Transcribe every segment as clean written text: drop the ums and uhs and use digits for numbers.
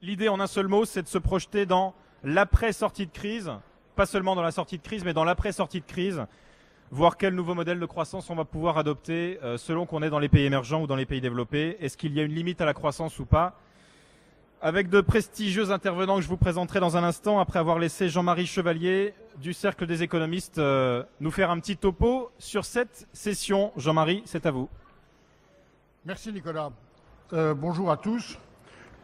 L'idée en un seul mot, c'est de se projeter dans l'après-sortie de crise, pas seulement dans la sortie de crise, mais dans l'après-sortie de crise, voir quel nouveau modèle de croissance on va pouvoir adopter selon qu'on est dans les pays émergents ou dans les pays développés. Est-ce qu'il y a une limite à la croissance ou pas? Avec de prestigieux intervenants que je vous présenterai dans un instant, après avoir laissé Jean-Marie Chevalier du Cercle des économistes nous faire un petit topo sur cette session. Jean-Marie, c'est à vous. Merci Nicolas. Bonjour à tous.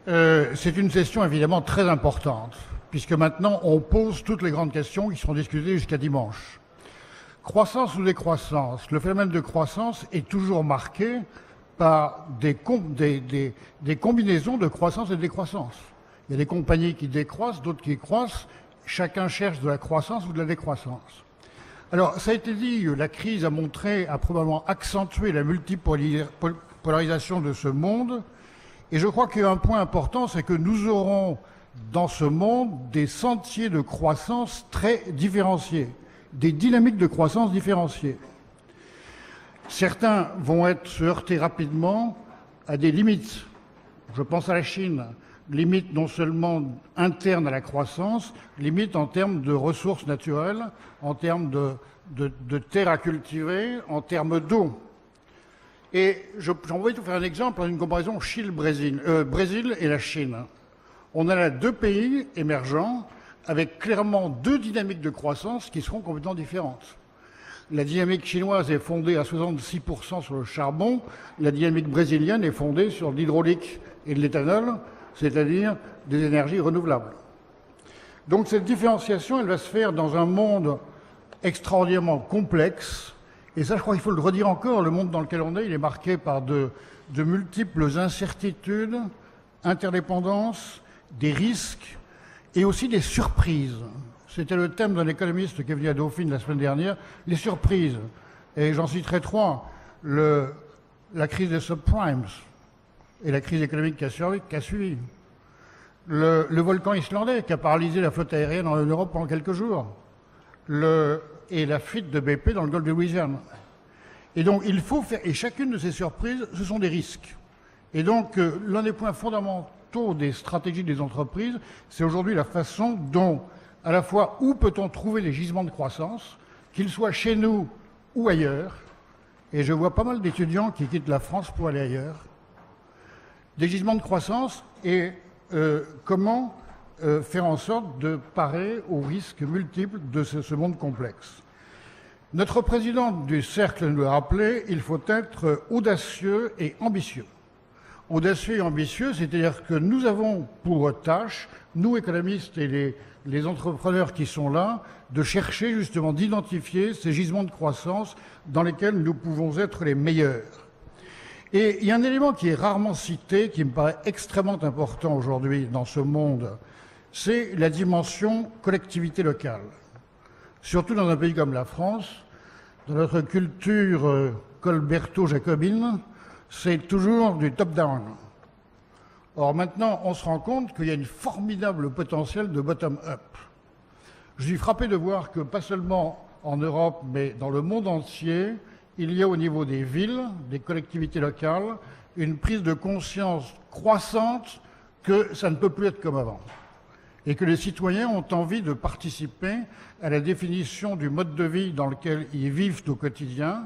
C'est une session évidemment très importante, puisque maintenant on pose toutes les grandes questions qui seront discutées jusqu'à dimanche. Croissance ou décroissance? Le phénomène de croissance est toujours marqué par des combinaisons de croissance et de décroissance. Il y a des compagnies qui décroissent, d'autres qui croissent. Chacun cherche de la croissance ou de la décroissance. Alors, ça a été dit, la crise a probablement accentué la multipolarisation de ce monde. Et je crois qu'il y a un point important, c'est que nous aurons dans ce monde des sentiers de croissance très différenciés, des dynamiques de croissance différenciées. Certains vont se heurter rapidement à des limites. Je pense à la Chine, limites non seulement internes à la croissance, limites en termes de ressources naturelles, en termes de terres à cultiver, en termes d'eau. Et j'en voudrais tout faire un exemple en une comparaison Brésil et la Chine. On a là deux pays émergents avec clairement deux dynamiques de croissance qui seront complètement différentes. La dynamique chinoise est fondée à 66% sur le charbon, la dynamique brésilienne est fondée sur l'hydraulique et de l'éthanol, c'est-à-dire des énergies renouvelables. Donc cette différenciation, elle va se faire dans un monde extraordinairement complexe. Et ça, je crois qu'il faut le redire encore, le monde dans lequel on est, il est marqué par de multiples incertitudes, interdépendances, des risques et aussi des surprises. C'était le thème d'un économiste qui est venu à Dauphine la semaine dernière, les surprises. Et j'en citerai trois. La crise des subprimes et la crise économique qui a suivi. Le volcan islandais qui a paralysé la flotte aérienne en Europe pendant quelques jours. Et la fuite de BP dans le golfe de Louisiane. Et donc, il faut faire... Et chacune de ces surprises, ce sont des risques. Et donc, l'un des points fondamentaux des stratégies des entreprises, c'est aujourd'hui la façon dont, à la fois, où peut-on trouver les gisements de croissance, qu'ils soient chez nous ou ailleurs. Et je vois pas mal d'étudiants qui quittent la France pour aller ailleurs. Des gisements de croissance et comment faire en sorte de parer aux risques multiples de ce monde complexe. Notre président du Cercle nous l'a rappelé, il faut être audacieux et ambitieux. Audacieux et ambitieux, c'est-à-dire que nous avons pour tâche, nous économistes et les entrepreneurs qui sont là, de chercher justement d'identifier ces gisements de croissance dans lesquels nous pouvons être les meilleurs. Et il y a un élément qui est rarement cité, qui me paraît extrêmement important aujourd'hui dans ce monde, c'est la dimension collectivité locale. Surtout dans un pays comme la France, dans notre culture colberto-jacobine, c'est toujours du top-down. Or maintenant, on se rend compte qu'il y a une formidable potentiel de bottom-up. Je suis frappé de voir que, pas seulement en Europe, mais dans le monde entier, il y a au niveau des villes, des collectivités locales, une prise de conscience croissante que ça ne peut plus être comme avant. Et que les citoyens ont envie de participer à la définition du mode de vie dans lequel ils vivent au quotidien.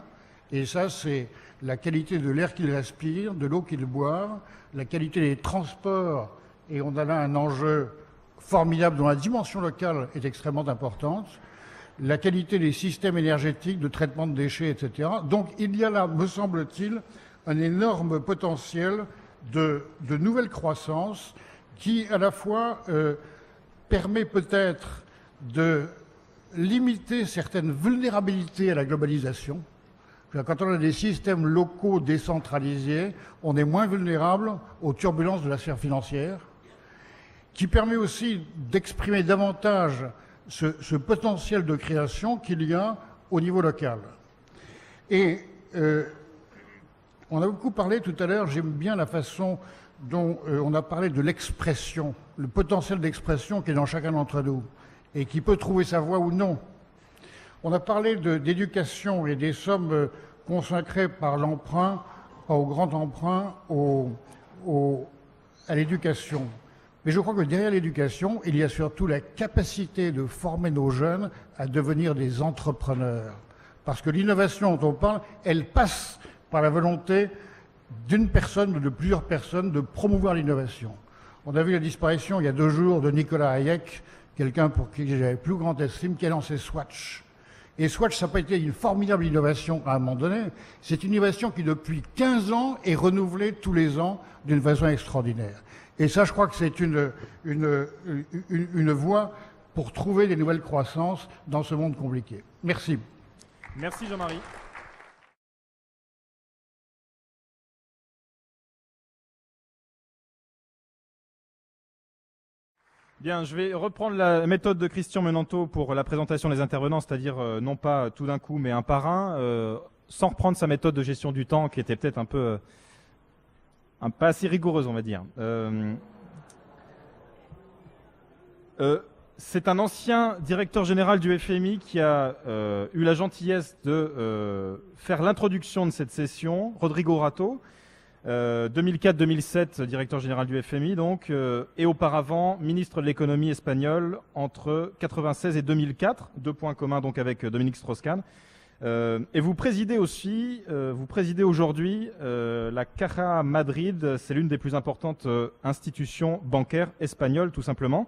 Et ça, c'est la qualité de l'air qu'ils respirent, de l'eau qu'ils boivent, la qualité des transports. Et on a là un enjeu formidable dont la dimension locale est extrêmement importante. La qualité des systèmes énergétiques, de traitement de déchets, etc. Donc il y a là, me semble-t-il, un énorme potentiel de nouvelle croissance qui, à la fois, permet peut-être de limiter certaines vulnérabilités à la globalisation. Quand on a des systèmes locaux décentralisés, on est moins vulnérable aux turbulences de la sphère financière, qui permet aussi d'exprimer davantage ce potentiel de création qu'il y a au niveau local. Et on a beaucoup parlé tout à l'heure, j'aime bien la façon dont on a parlé de l'expression, le potentiel d'expression qui est dans chacun d'entre nous et qui peut trouver sa voie ou non. On a parlé d'éducation et des sommes consacrées par l'emprunt, pas au grand emprunt, à l'éducation. Mais je crois que derrière l'éducation, il y a surtout la capacité de former nos jeunes à devenir des entrepreneurs. Parce que l'innovation dont on parle, elle passe par la volonté d'une personne ou de plusieurs personnes de promouvoir l'innovation. On a vu la disparition il y a 2 jours de Nicolas Hayek, quelqu'un pour qui j'avais plus grand estime, qui a lancé Swatch. Et Swatch, ça n'a pas été une formidable innovation à un moment donné. C'est une innovation qui, depuis 15 ans, est renouvelée tous les ans d'une façon extraordinaire. Et ça, je crois que c'est une voie pour trouver des nouvelles croissances dans ce monde compliqué. Merci. Merci Jean-Marie. Bien, je vais reprendre la méthode de Christian Menanto pour la présentation des intervenants, c'est-à-dire non pas tout d'un coup, mais un par un, sans reprendre sa méthode de gestion du temps qui était peut-être un peu pas assez rigoureuse, on va dire. C'est un ancien directeur général du FMI qui a eu la gentillesse de faire l'introduction de cette session, Rodrigo Rato. 2004-2007, directeur général du FMI, donc, et auparavant ministre de l'économie espagnol entre 96 et 2004, 2 points communs donc avec Dominique Strauss-Kahn. Et vous présidez aussi, vous présidez aujourd'hui la Caja Madrid, c'est l'une des plus importantes institutions bancaires espagnoles, tout simplement.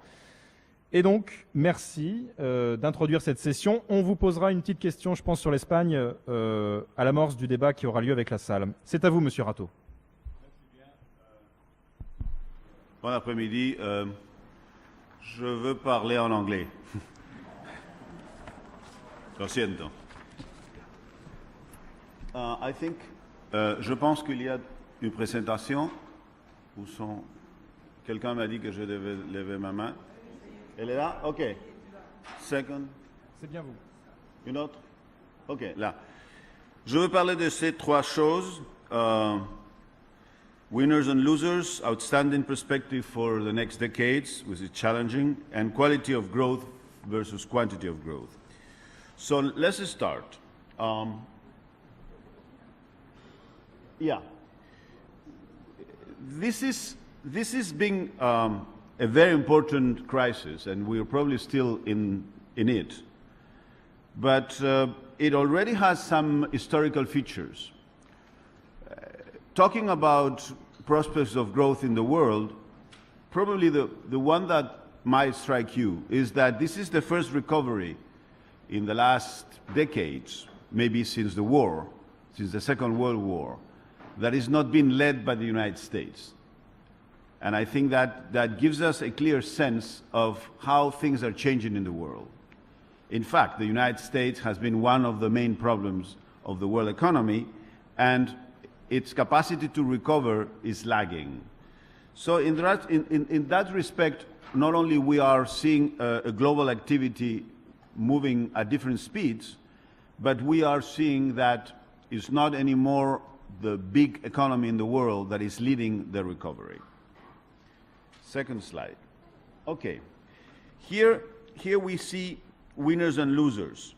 Et donc, merci d'introduire cette session. On vous posera une petite question, je pense, sur l'Espagne à l'amorce du débat qui aura lieu avec la salle. C'est à vous, Monsieur Rato. Bon après-midi. Je veux parler en anglais. Lo siento. I think, je pense qu'il y a une présentation. Où sont... Quelqu'un m'a dit que je devais lever ma main. Elle est là? OK. Second. C'est bien vous. Une autre? OK, là. Je veux parler de ces 3 choses. Winners and losers, outstanding perspective for the next decades, which is challenging, and quality of growth versus quantity of growth. So let's start. This is being a very important crisis, and we're probably still in it. But it already has some historical features. Talking about prospects of growth in the world, probably the one that might strike you is that this is the first recovery in the last decades, maybe since the war, since the Second World War, that is not being led by the United States. And I think that gives us a clear sense of how things are changing in the world. In fact, the United States has been one of the main problems of the world economy, and its capacity to recover is lagging. So in that respect, not only we are seeing a global activity moving at different speeds, but we are seeing that it's not anymore the big economy in the world that is leading the recovery. Second slide. Okay. Here we see winners and losers.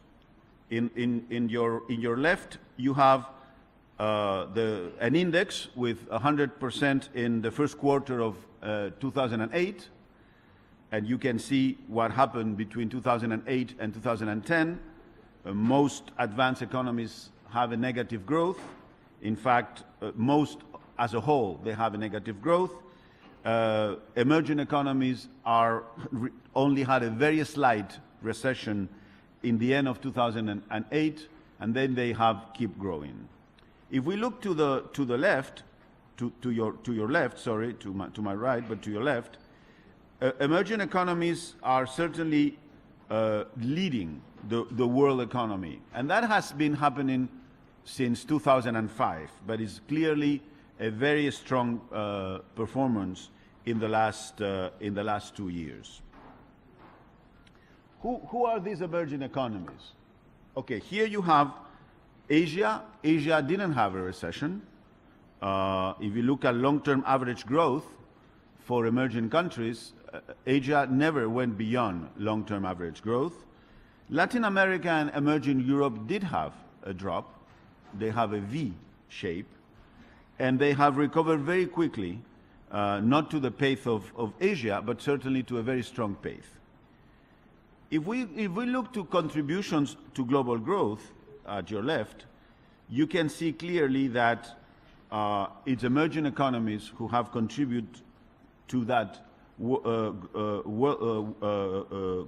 In your left, you have an index with 100% in the first quarter of 2008, and you can see what happened between 2008 and 2010. Most advanced economies have a negative growth. In fact, most as a whole, they have a negative growth. Emerging economies only had a very slight recession in the end of 2008, and then they keep growing. If we look to the left, to your left, sorry, to my right, but to your left, emerging economies are certainly leading the world economy, and that has been happening since 2005, but is clearly a very strong performance in the last 2 years. Who are these emerging economies? Okay, here you have Asia. Asia didn't have a recession. If you look at long-term average growth for emerging countries, Asia never went beyond long-term average growth. Latin America and emerging Europe did have a drop. They have a V shape, and they have recovered very quickly not to the pace of Asia, but certainly to a very strong pace. If we look to contributions to global growth at your left, you can see clearly that it's emerging economies who have contributed to that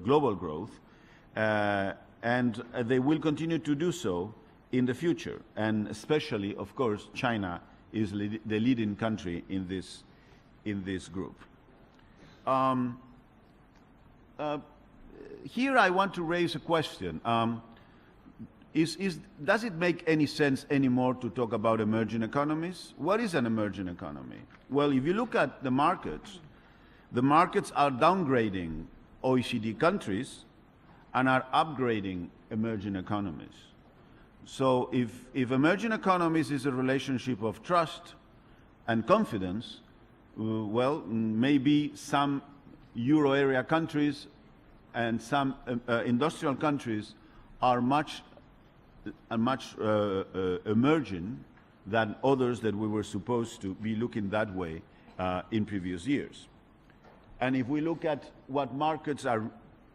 global growth, and they will continue to do so in the future. And especially, of course, China is the leading country in this group. Here I want to raise a question. Does it make any sense anymore to talk about emerging economies? What is an emerging economy? Well, if you look at the markets are downgrading OECD countries and are upgrading emerging economies. So if emerging economies is a relationship of trust and confidence, well, maybe some euro area countries and some industrial countries are much emerging than others that we were supposed to be looking that way in previous years. And if we look at what markets are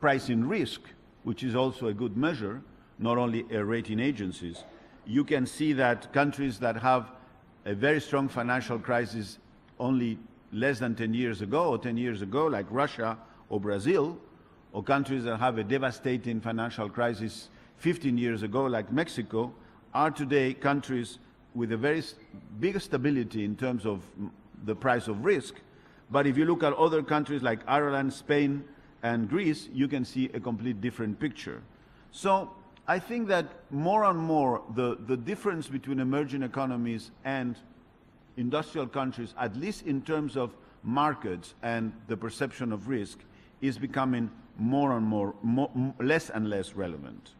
pricing risk, which is also a good measure, not only rating agencies, you can see that countries that have a very strong financial crisis only less than 10 years ago or 10 years ago, like Russia or Brazil, or countries that have a devastating financial crisis 15 years ago, like Mexico, are today countries with a very big stability in terms of the price of risk. But if you look at other countries like Ireland, Spain, and Greece, you can see a complete different picture. So I think that more and more the difference between emerging economies and industrial countries, at least in terms of markets and the perception of risk, is becoming more and more less and less relevant.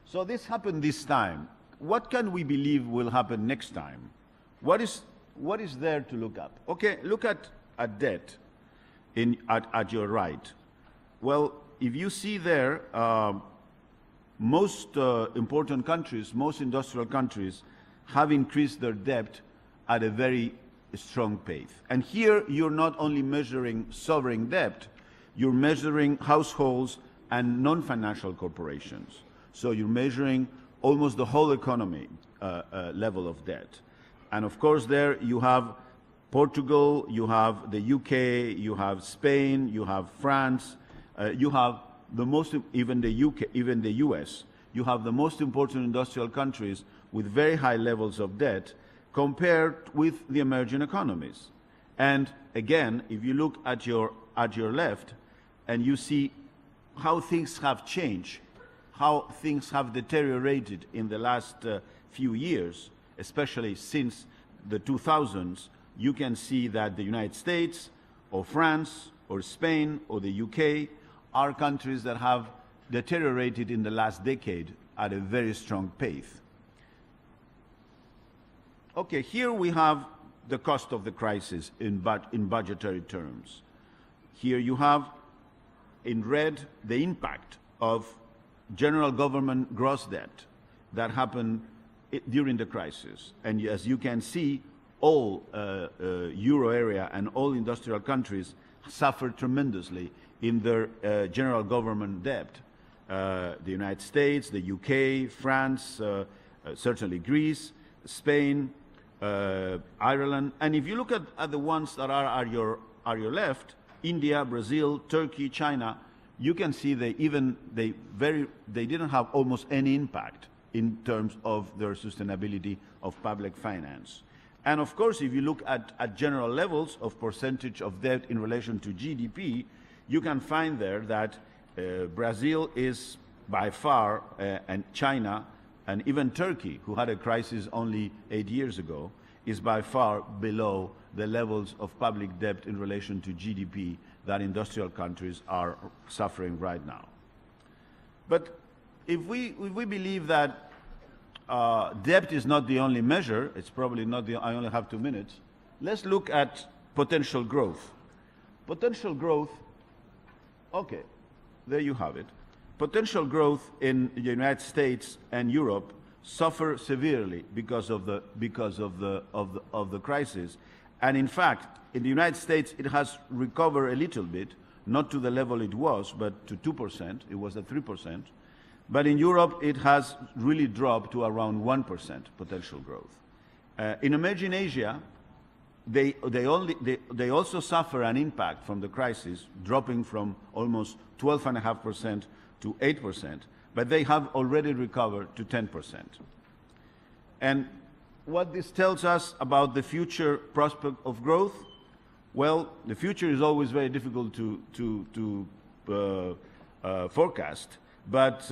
So this happened this time. What can we believe will happen next time? What is there to look at? Okay, look at debt at your right. Well, if you see there, most important countries, most industrial countries have increased their debt at a very strong pace. And here you're not only measuring sovereign debt, you're measuring households and non-financial corporations. So you're measuring almost the whole economy level of debt. And of course there you have Portugal, you have the UK, you have Spain, you have France, you have the most, even the UK, even the US. You have the most important industrial countries with very high levels of debt compared with the emerging economies. And again, if you look at your left and you see how things have changed, how things have deteriorated in the last few years, especially since the 2000s, you can see that the United States or France or Spain or the UK are countries that have deteriorated in the last decade at a very strong pace. Okay, here we have the cost of the crisis in budgetary terms. Here you have in red the impact of general government gross debt that happened during the crisis. And as you can see, all euro area and all industrial countries suffered tremendously in their general government debt. The United States, the UK, France, certainly Greece, Spain, Ireland. And if you look at the ones that are at your left, India, Brazil, Turkey, China, you can see they didn't have almost any impact in terms of their sustainability of public finance. And of course, if you look at general levels of percentage of debt in relation to GDP, you can find there that Brazil is by far, and China, and even Turkey, who had a crisis only 8 years ago, is by far below the levels of public debt in relation to GDP that industrial countries are suffering right now. But if we believe that debt is not the only measure, it's probably not the, I only have 2 minutes, let's look at potential growth. Potential growth, okay, there you have it. Potential growth in the United States and Europe suffer severely because of the crisis, And in fact, in the United States, it has recovered a little bit, not to the level it was, but to 2%. It was at 3%. But in Europe, it has really dropped to around 1% potential growth. In emerging Asia, they also suffer an impact from the crisis, dropping from almost 12.5% to 8%, but they have already recovered to 10%. And what this tells us about the future prospect of growth, well, the future is always very difficult to forecast. But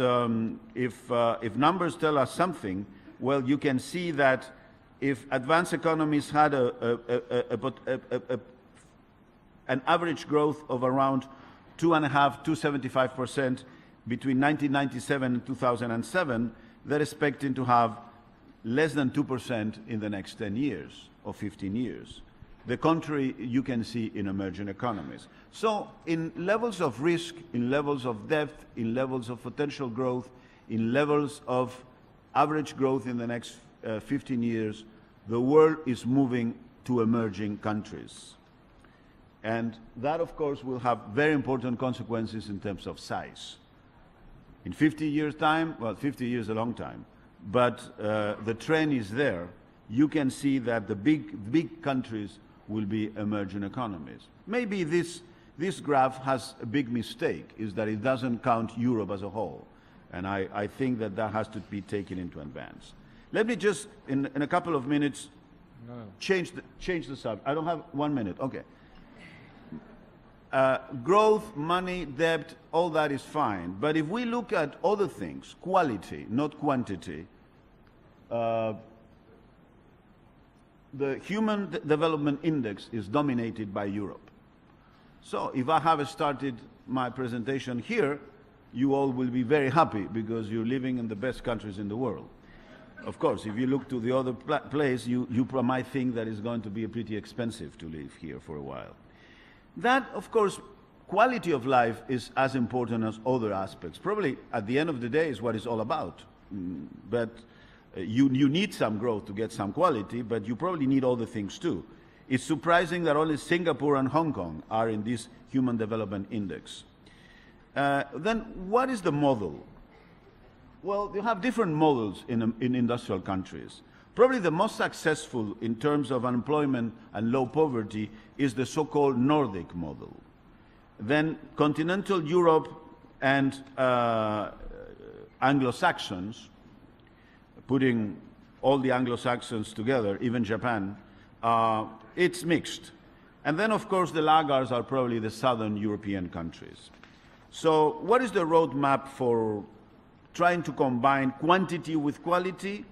if numbers tell us something, well, you can see that if advanced economies had an average growth of around 2.5–2.75% between 1997 and 2007, they're expecting to have less than 2% in the next 10 years or 15 years. The contrary you can see in emerging economies. So in levels of risk, in levels of depth, in levels of potential growth, in levels of average growth in the next 15 years, the world is moving to emerging countries. And that, of course, will have very important consequences in terms of size. In 50 years' time, well, 50 years is a long time, but the trend is there. You can see that the big countries will be emerging economies. Maybe this graph has a big mistake, is that it doesn't count Europe as a whole. And I think that that has to be taken into advance. Let me just, in a couple of minutes, change the subject. I don't have 1 minute, okay. Growth, money, debt, all that is fine. But if we look at other things, quality, not quantity, the Human Development Index is dominated by Europe. So if I have started my presentation here, you all will be very happy because you're living in the best countries in the world. Of course, if you look to the other place, you might think that it's going to be pretty expensive to live here for a while. That, of course, quality of life is as important as other aspects. Probably, at the end of the day, is what it's all about. But you need some growth to get some quality, but you probably need other things too. It's surprising that only Singapore and Hong Kong are in this Human Development Index. Then what is the model? Well, you have different models in industrial countries. Probably the most successful in terms of unemployment and low poverty is the so-called Nordic model. Then continental Europe and Anglo-Saxons, putting all the Anglo-Saxons together, even Japan, it's mixed. And then, of course, the laggards are probably the southern European countries. So what is the roadmap for trying to combine quantity with quality?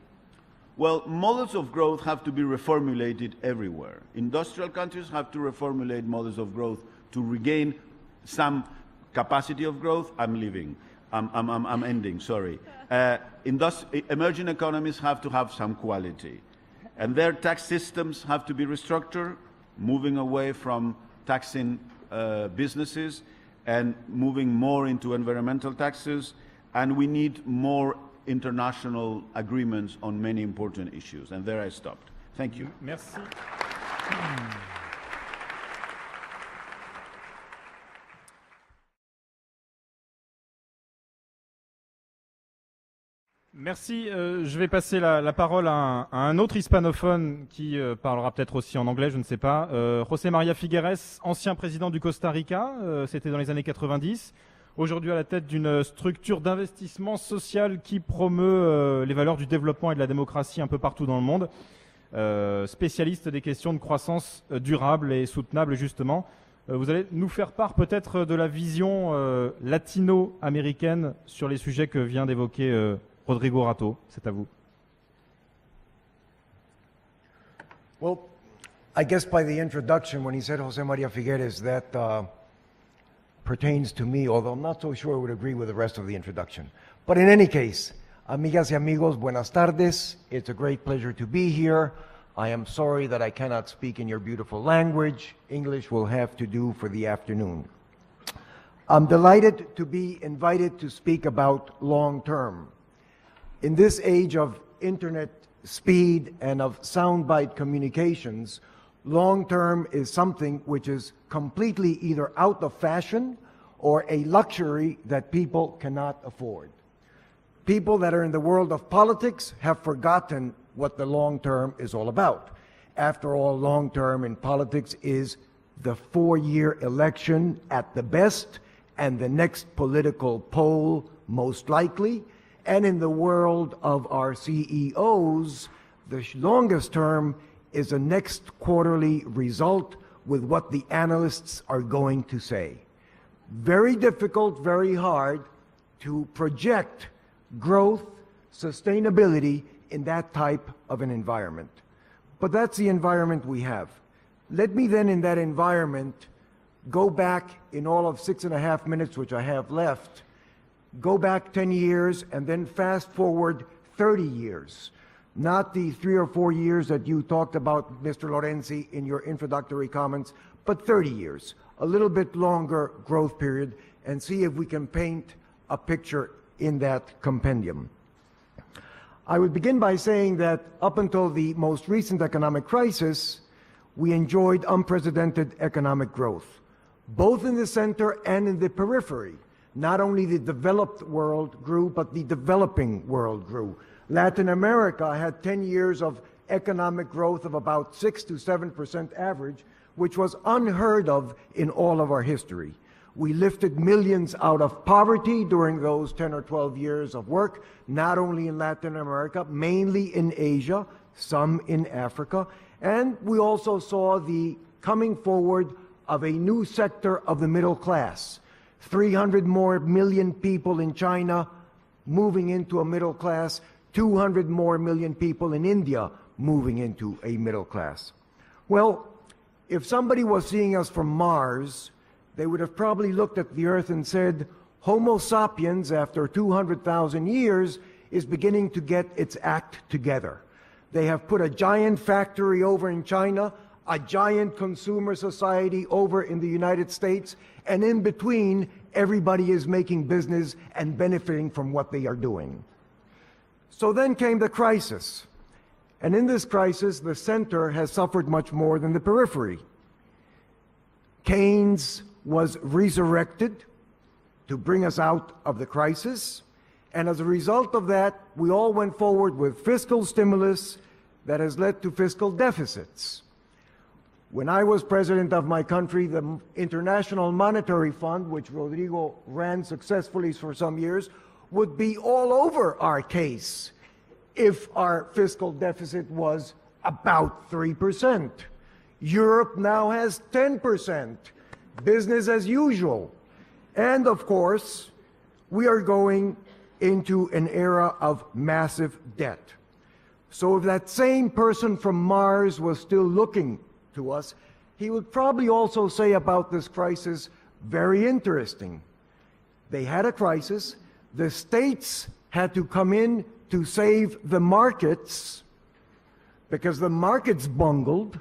Well, models of growth have to be reformulated everywhere. Industrial countries have to reformulate models of growth to regain some capacity of growth. I'm ending, sorry. Emerging economies have to have some quality. And their tax systems have to be restructured, moving away from taxing businesses and moving more into environmental taxes. And we need more international agreements on many important issues. And there I stopped. Thank you. Merci. Merci. Je vais passer la parole à un autre hispanophone qui parlera peut-être aussi en anglais, je ne sais pas. José María Figueres, ancien président du Costa Rica, c'était dans les années 90. Aujourd'hui à la tête d'une structure d'investissement social qui promeut les valeurs du développement et de la démocratie un peu partout dans le monde. Spécialiste des questions de croissance durable et soutenable justement. Vous allez nous faire part peut-être de la vision latino-américaine sur les sujets que vient d'évoquer Rodrigo Rato. C'est à vous. Well, I guess by the introduction, when he said José María Figueres, that pertains to me, although I'm not so sure I would agree with the rest of the introduction. But in any case, amigas y amigos, buenas tardes. It's a great pleasure to be here. I am sorry that I cannot speak in your beautiful language. English will have to do for the afternoon. I'm delighted to be invited to speak about long term. In this age of internet speed and of soundbite communications, Long-term is something which is completely either out of fashion or a luxury that people cannot afford. People that are in the world of politics have forgotten what the long term is all about. After all, long term in politics is the 4-year election at the best and the next political poll most likely. And in the world of our CEOs, the longest term is a next quarterly result with what the analysts are going to say. Very difficult, very hard to project growth, sustainability in that type of an environment. But that's the environment we have. Let me then, in that environment, go back in all of 6.5 minutes, which I have left, go back 10 years and then fast forward 30 years. Not the 3 or 4 years that you talked about, Mr. Lorenzi, in your introductory comments, but 30 years, a little bit longer growth period, and see if we can paint a picture in that compendium. I would begin by saying that up until the most recent economic crisis, we enjoyed unprecedented economic growth, both in the center and in the periphery. Not only the developed world grew, but the developing world grew. Latin America had 10 years of economic growth of about 6 to 7% average, which was unheard of in all of our history. We lifted millions out of poverty during those 10 or 12 years of work, not only in Latin America, mainly in Asia, some in Africa, and we also saw the coming forward of a new sector of the middle class. 300 more million people in China moving into a middle class, 200 more million people in India moving into a middle class. Well, if somebody was seeing us from Mars, they would have probably looked at the Earth and said, Homo sapiens, after 200,000 years, is beginning to get its act together. They have put a giant factory over in China, a giant consumer society over in the United States, and in between, everybody is making business and benefiting from what they are doing. So then came the crisis. And in this crisis, the center has suffered much more than the periphery. Keynes was resurrected to bring us out of the crisis. And as a result of that, we all went forward with fiscal stimulus that has led to fiscal deficits. When I was president of my country, the International Monetary Fund, which Rodrigo ran successfully for some years, would be all over our case if our fiscal deficit was about 3%. Europe now has 10%, business as usual. And of course, we are going into an era of massive debt. So if that same person from Mars was still looking to us, he would probably also say about this crisis, very interesting. They had a crisis, the states had to come in to save the markets because the markets bungled,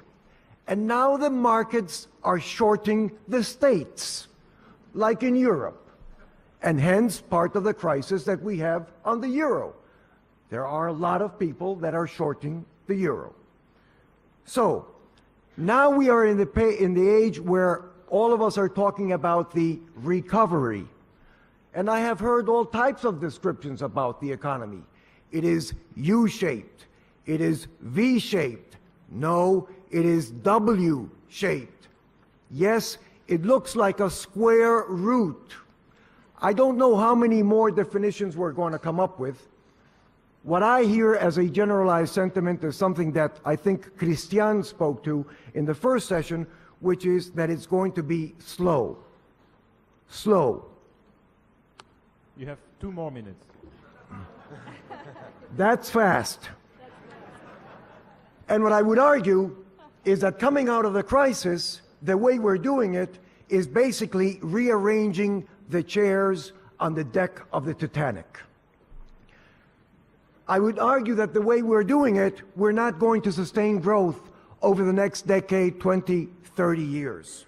and now the markets are shorting the states, like in Europe, and hence part of the crisis that we have on the euro. There are a lot of people that are shorting the euro. So now we are in the age where all of us are talking about the recovery. And I have heard all types of descriptions about the economy. It is U-shaped. It is V-shaped. No, it is W-shaped. Yes, it looks like a square root. I don't know how many more definitions we're going to come up with. What I hear as a generalized sentiment is something that I think Christian spoke to in the first session, which is that it's going to be slow. Slow. You have 2 more minutes. That's fast. And what I would argue is that coming out of the crisis, the way we're doing it is basically rearranging the chairs on the deck of the Titanic. I would argue that the way we're doing it, we're not going to sustain growth over the next decade, 20, 30 years.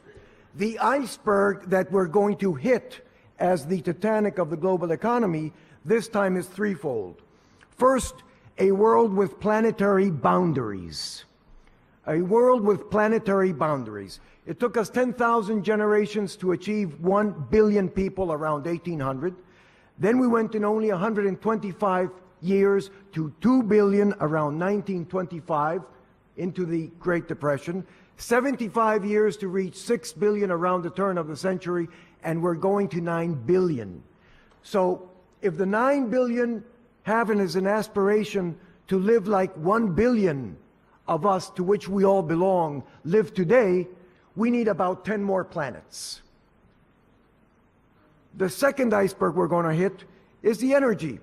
The iceberg that we're going to hit as the Titanic of the global economy this time is threefold. First, a world with planetary boundaries. a world with planetary boundaries. It took us 10,000 generations to achieve 1 billion people around 1800. Then we went in only 125 years to 2 billion around 1925 into the Great Depression. 75 years to reach 6 billion around the turn of the century, and we're going to 9 billion. So if the 9 billion have as an aspiration to live like 1 billion of us to which we all belong live today, we need about 10 more planets. The second iceberg we're going to hit is the energy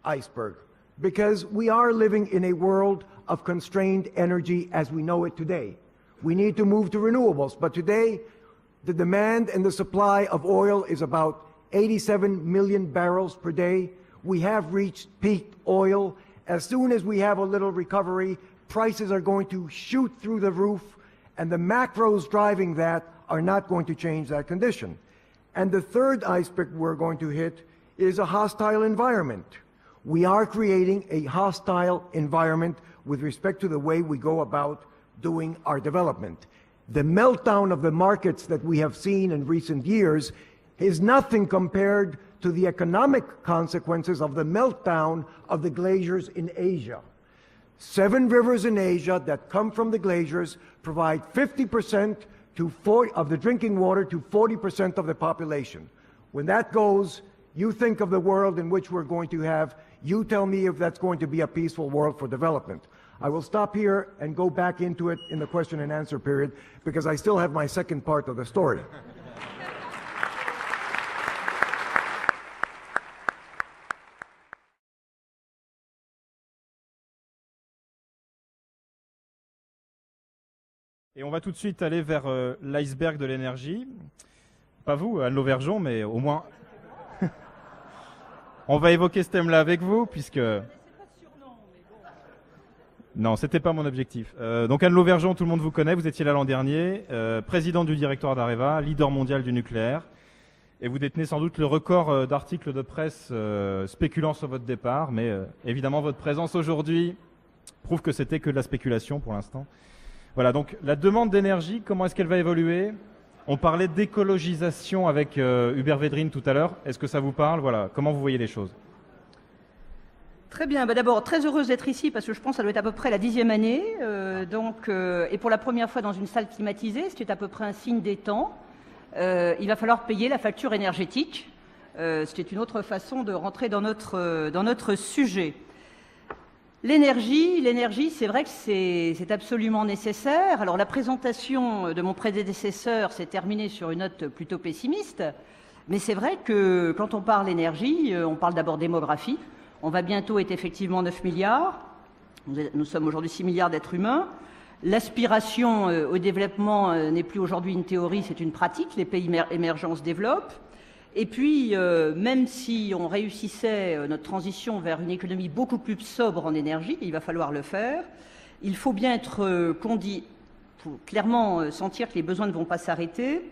iceberg, because we are living in a world of constrained energy as we know it today. We need to move to renewables, but today the demand and the supply of oil is about 87 million barrels per day. We have reached peak oil. As soon as we have a little recovery, prices are going to shoot through the roof, and the macros driving that are not going to change that condition. And the third iceberg we're going to hit is a hostile environment. We are creating a hostile environment with respect to the way we go about doing our development. The meltdown of the markets that we have seen in recent years is nothing compared to the economic consequences of the meltdown of the glaciers in Asia. 7 rivers in Asia that come from the glaciers provide 50% of the drinking water to 40% of the population. When that goes, you think of the world in which we're going to have. You tell me if that's going to be a peaceful world for development. I will stop here and go back into it in the question and answer period, because I still have my second part of the story. Et on va tout de suite aller vers l'iceberg de l'énergie. Pas vous, Anne Lauvergeon, mais au moins... on va évoquer ce thème-là avec vous, puisque... Non, c'était pas mon objectif. Donc Anne Lauvergeon, tout le monde vous connaît, vous étiez là l'an dernier, présidente du directoire d'Areva, leader mondial du nucléaire, et vous détenez sans doute le record d'articles de presse spéculant sur votre départ, mais évidemment votre présence aujourd'hui prouve que c'était que de la spéculation pour l'instant. Voilà, donc la demande d'énergie, comment est-ce qu'elle va évoluer? On parlait d'écologisation avec Hubert Védrine tout à l'heure. Est-ce que ça vous parle? Voilà, comment vous voyez les choses? Très bien. D'abord, très heureuse d'être ici parce que je pense que ça doit être à peu près la 10e année. Et pour la première fois dans une salle climatisée, ce qui est à peu près un signe des temps. Il va falloir payer la facture énergétique, ce qui est une autre façon de rentrer dans notre sujet. L'énergie, c'est vrai que c'est absolument nécessaire. Alors la présentation de mon prédécesseur s'est terminée sur une note plutôt pessimiste, mais c'est vrai que quand on parle énergie, on parle d'abord démographie. On va bientôt être effectivement 9 milliards. Nous sommes aujourd'hui 6 milliards d'êtres humains. L'aspiration au développement n'est plus aujourd'hui une théorie, c'est une pratique. Les pays émergents se développent. Et puis, même si on réussissait notre transition vers une économie beaucoup plus sobre en énergie, il va falloir le faire, il faut bien être faut clairement sentir que les besoins ne vont pas s'arrêter.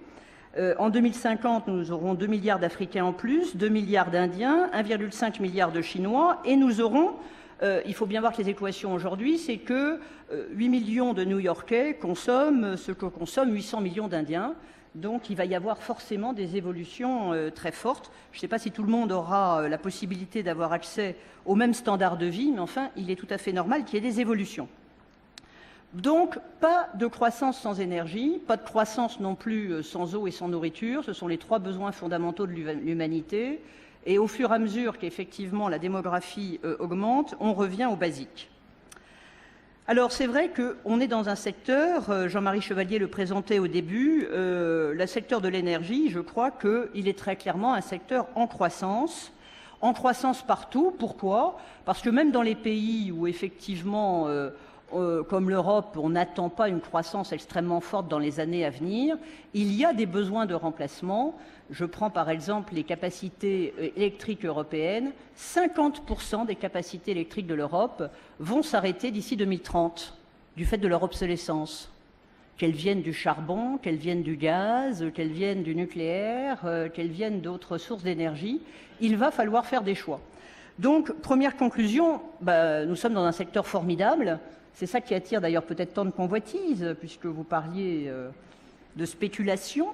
En 2050, nous aurons 2 milliards d'Africains en plus, 2 milliards d'Indiens, 1,5 milliard de Chinois, et nous aurons, il faut bien voir que les équations aujourd'hui, c'est que 8 millions de New-Yorkais consomment ce que consomment 800 millions d'Indiens. Donc il va y avoir forcément des évolutions très fortes. Je ne sais pas si tout le monde aura la possibilité d'avoir accès aux mêmes standards de vie, mais enfin, il est tout à fait normal qu'il y ait des évolutions. Donc, pas de croissance sans énergie, pas de croissance non plus sans eau et sans nourriture. Ce sont les 3 besoins fondamentaux de l'humanité. Et au fur et à mesure qu'effectivement la démographie augmente, on revient aux basiques. Alors c'est vrai qu'on est dans un secteur, Jean-Marie Chevalier le présentait au début, le secteur de l'énergie, je crois qu'il est très clairement un secteur en croissance partout. Pourquoi? Parce que même dans les pays où effectivement, comme l'Europe, on n'attend pas une croissance extrêmement forte dans les années à venir, il y a des besoins de remplacement. Je prends par exemple les capacités électriques européennes. 50% des capacités électriques de l'Europe vont s'arrêter d'ici 2030, du fait de leur obsolescence. Qu'elles viennent du charbon, qu'elles viennent du gaz, qu'elles viennent du nucléaire, qu'elles viennent d'autres sources d'énergie, il va falloir faire des choix. Donc, première conclusion, nous sommes dans un secteur formidable. C'est ça qui attire d'ailleurs peut-être tant de convoitises, puisque vous parliez de spéculation.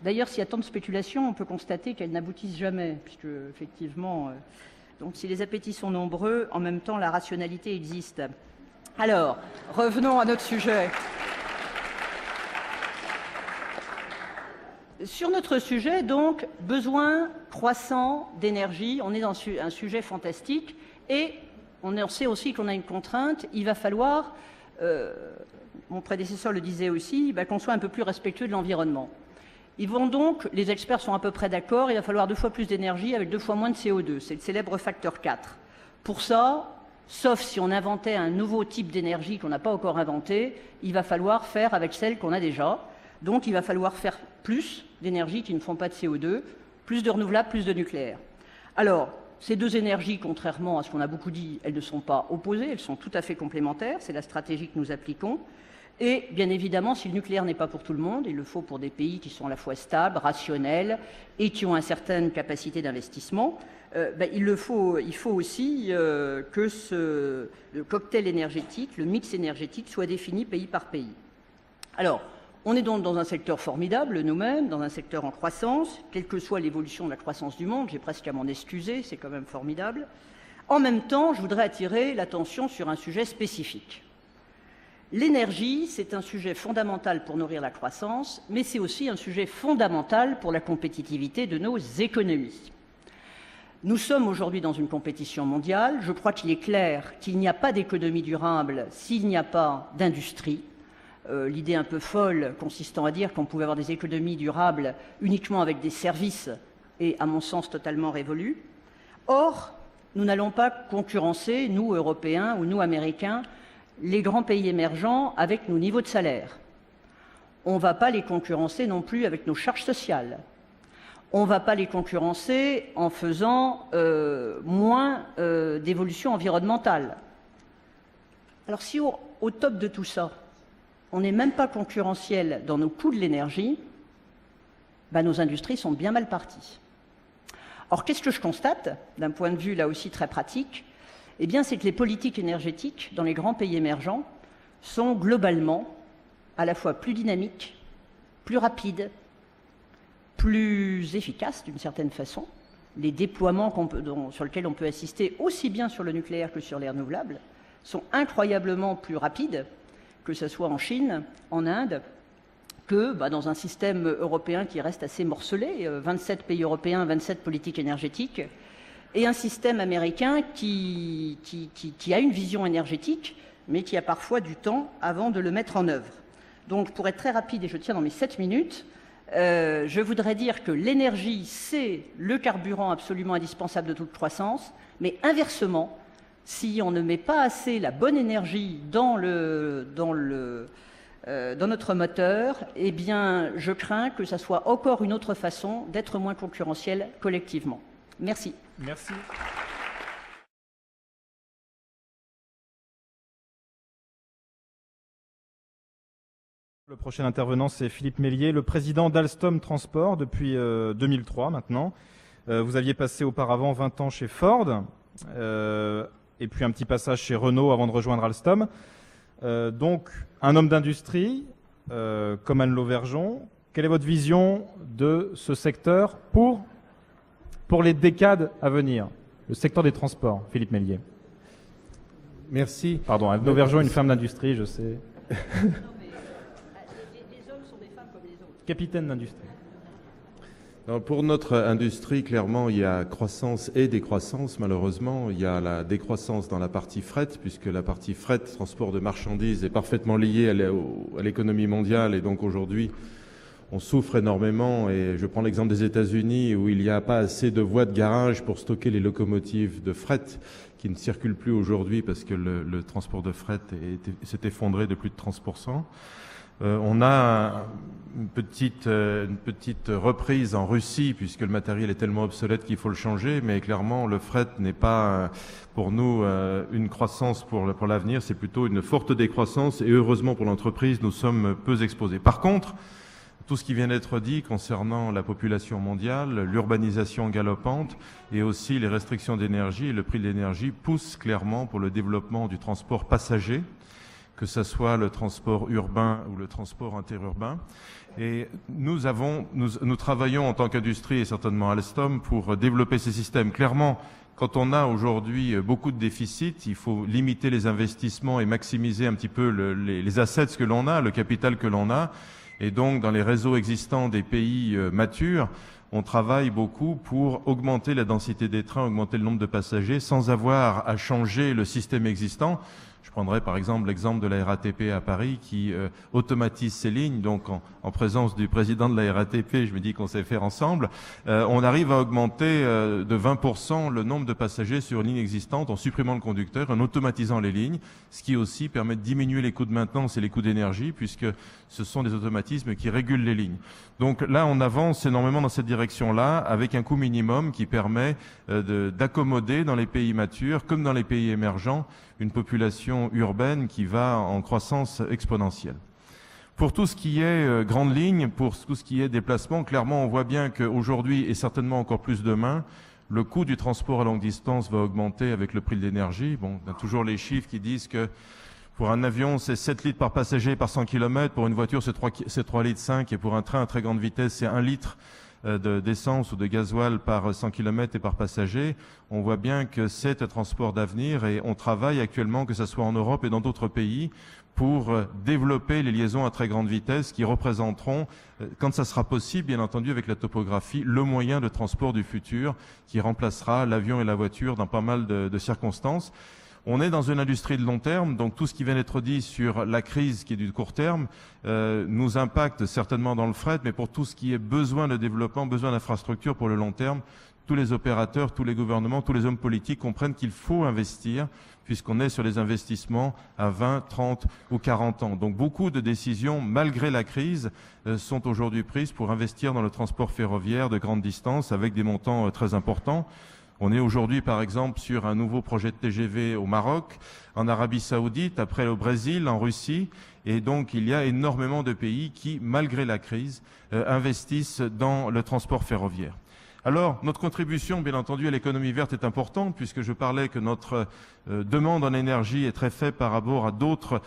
D'ailleurs, s'il y a tant de spéculation, on peut constater qu'elles n'aboutissent jamais, puisque effectivement, donc si les appétits sont nombreux, en même temps, la rationalité existe. Alors, revenons à notre sujet. Sur notre sujet, donc, besoin croissant d'énergie, on est dans un sujet fantastique, et on sait aussi qu'on a une contrainte, il va falloir, mon prédécesseur le disait aussi, qu'on soit un peu plus respectueux de l'environnement. Ils vont donc, les experts sont à peu près d'accord, il va falloir 2 fois plus d'énergie avec 2 fois moins de CO2, c'est le célèbre facteur 4. Pour ça, sauf si on inventait un nouveau type d'énergie qu'on n'a pas encore inventé, il va falloir faire avec celle qu'on a déjà. Donc il va falloir faire plus d'énergie qui ne font pas de CO2, plus de renouvelables, plus de nucléaire. Alors, ces 2 énergies, contrairement à ce qu'on a beaucoup dit, elles ne sont pas opposées, elles sont tout à fait complémentaires, c'est la stratégie que nous appliquons. Et bien évidemment, si le nucléaire n'est pas pour tout le monde, il le faut pour des pays qui sont à la fois stables, rationnels et qui ont une certaine capacité d'investissement, il faut aussi que le cocktail énergétique, le mix énergétique soit défini pays par pays. Alors, on est donc dans un secteur formidable, nous-mêmes, dans un secteur en croissance, quelle que soit l'évolution de la croissance du monde, j'ai presque à m'en excuser, c'est quand même formidable. En même temps, je voudrais attirer l'attention sur un sujet spécifique. L'énergie, c'est un sujet fondamental pour nourrir la croissance, mais c'est aussi un sujet fondamental pour la compétitivité de nos économies. Nous sommes aujourd'hui dans une compétition mondiale. Je crois qu'il est clair qu'il n'y a pas d'économie durable s'il n'y a pas d'industrie. L'idée un peu folle consistant à dire qu'on pouvait avoir des économies durables uniquement avec des services est, à mon sens, totalement révolue. Or, nous n'allons pas concurrencer, nous, Européens ou nous, Américains, les grands pays émergents avec nos niveaux de salaire. On ne va pas les concurrencer non plus avec nos charges sociales. On ne va pas les concurrencer en faisant moins d'évolution environnementale. Alors si au top de tout ça, on n'est même pas concurrentiel dans nos coûts de l'énergie, nos industries sont bien mal parties. Or, qu'est-ce que je constate, d'un point de vue là aussi très pratique? Eh bien, c'est que les politiques énergétiques dans les grands pays émergents sont globalement à la fois plus dynamiques, plus rapides, plus efficaces d'une certaine façon. Les déploiements sur lesquels on peut assister aussi bien sur le nucléaire que sur les renouvelables sont incroyablement plus rapides, que ce soit en Chine, en Inde, que dans un système européen qui reste assez morcelé, 27 pays européens, 27 politiques énergétiques, et un système américain qui a une vision énergétique, mais qui a parfois du temps avant de le mettre en œuvre. Donc, pour être très rapide, et je tiens dans mes 7 minutes, je voudrais dire que l'énergie, c'est le carburant absolument indispensable de toute croissance, mais inversement, si on ne met pas assez la bonne énergie dans notre moteur, eh bien, je crains que ça soit encore une autre façon d'être moins concurrentiel collectivement. Merci. Merci. Le prochain intervenant, c'est Philippe Mélier, le président d'Alstom Transport depuis 2003 maintenant. Vous aviez passé auparavant 20 ans chez Ford. Et puis un petit passage chez Renault avant de rejoindre Alstom. Donc, un homme d'industrie, comme Anne Lauvergeon, quelle est votre vision de ce secteur pour les décades à venir? Le secteur des transports, Philippe Mélier. Merci. Pardon, Anne Lauvergeon, une femme d'industrie, je sais. Non, mais les hommes sont des femmes comme les autres. Capitaine d'industrie. Pour notre industrie, clairement, il y a croissance et décroissance. Malheureusement, il y a la décroissance dans la partie fret, puisque la partie fret, transport de marchandises, est parfaitement liée à l'économie mondiale. Et donc aujourd'hui, on souffre énormément. Et je prends l'exemple des États-Unis, où il n'y a pas assez de voies de garage pour stocker les locomotives de fret, qui ne circulent plus aujourd'hui parce que le transport de fret s'est effondré de plus de 30%. On a une petite reprise en Russie, puisque le matériel est tellement obsolète qu'il faut le changer, mais clairement le fret n'est pas pour nous une croissance pour l'avenir, c'est plutôt une forte décroissance, et heureusement pour l'entreprise, nous sommes peu exposés. Par contre, tout ce qui vient d'être dit concernant la population mondiale, l'urbanisation galopante et aussi les restrictions d'énergie et le prix de l'énergie poussent clairement pour le développement du transport passager, que ce soit le transport urbain ou le transport interurbain. Et nous travaillons en tant qu'industrie et certainement Alstom pour développer ces systèmes. Clairement, quand on a aujourd'hui beaucoup de déficits, il faut limiter les investissements et maximiser un petit peu les assets que l'on a, le capital que l'on a. Et donc, dans les réseaux existants des pays matures, on travaille beaucoup pour augmenter la densité des trains, augmenter le nombre de passagers, sans avoir à changer le système existant. Je prendrai par exemple l'exemple de la RATP à Paris qui automatise ses lignes. Donc en présence du président de la RATP, je me dis qu'on sait faire ensemble. On arrive à augmenter de 20% le nombre de passagers sur une ligne existante en supprimant le conducteur, en automatisant les lignes, ce qui aussi permet de diminuer les coûts de maintenance et les coûts d'énergie puisque ce sont des automatismes qui régulent les lignes. Donc là, on avance énormément dans cette direction-là avec un coût minimum qui permet d'accommoder dans les pays matures comme dans les pays émergents une population urbaine qui va en croissance exponentielle. Pour tout ce qui est grande ligne, pour tout ce qui est déplacement, clairement on voit bien qu'aujourd'hui et certainement encore plus demain, le coût du transport à longue distance va augmenter avec le prix de l'énergie. Bon, on a toujours les chiffres qui disent que pour un avion, c'est 7 litres par passager par 100 km, pour une voiture, c'est 3,5 litres, et pour un train à très grande vitesse, c'est 1 litre d'essence ou de gasoil par 100 km et par passager. On voit bien que c'est un transport d'avenir et on travaille actuellement, que ce soit en Europe et dans d'autres pays, pour développer les liaisons à très grande vitesse qui représenteront, quand ça sera possible, bien entendu avec la topographie, le moyen de transport du futur qui remplacera l'avion et la voiture dans pas mal de circonstances. On est dans une industrie de long terme, donc tout ce qui vient d'être dit sur la crise qui est du court terme nous impacte certainement dans le fret, mais pour tout ce qui est besoin de développement, besoin d'infrastructures pour le long terme, tous les opérateurs, tous les gouvernements, tous les hommes politiques comprennent qu'il faut investir puisqu'on est sur les investissements à 20, 30 ou 40 ans. Donc beaucoup de décisions, malgré la crise, sont aujourd'hui prises pour investir dans le transport ferroviaire de grande distance avec des montants très importants. On est aujourd'hui, par exemple, sur un nouveau projet de TGV au Maroc, en Arabie Saoudite, après au Brésil, en Russie. Et donc, il y a énormément de pays qui, malgré la crise, investissent dans le transport ferroviaire. Alors, notre contribution, bien entendu, à l'économie verte est importante, puisque je parlais que notre demande en énergie est très faible par rapport à d'autres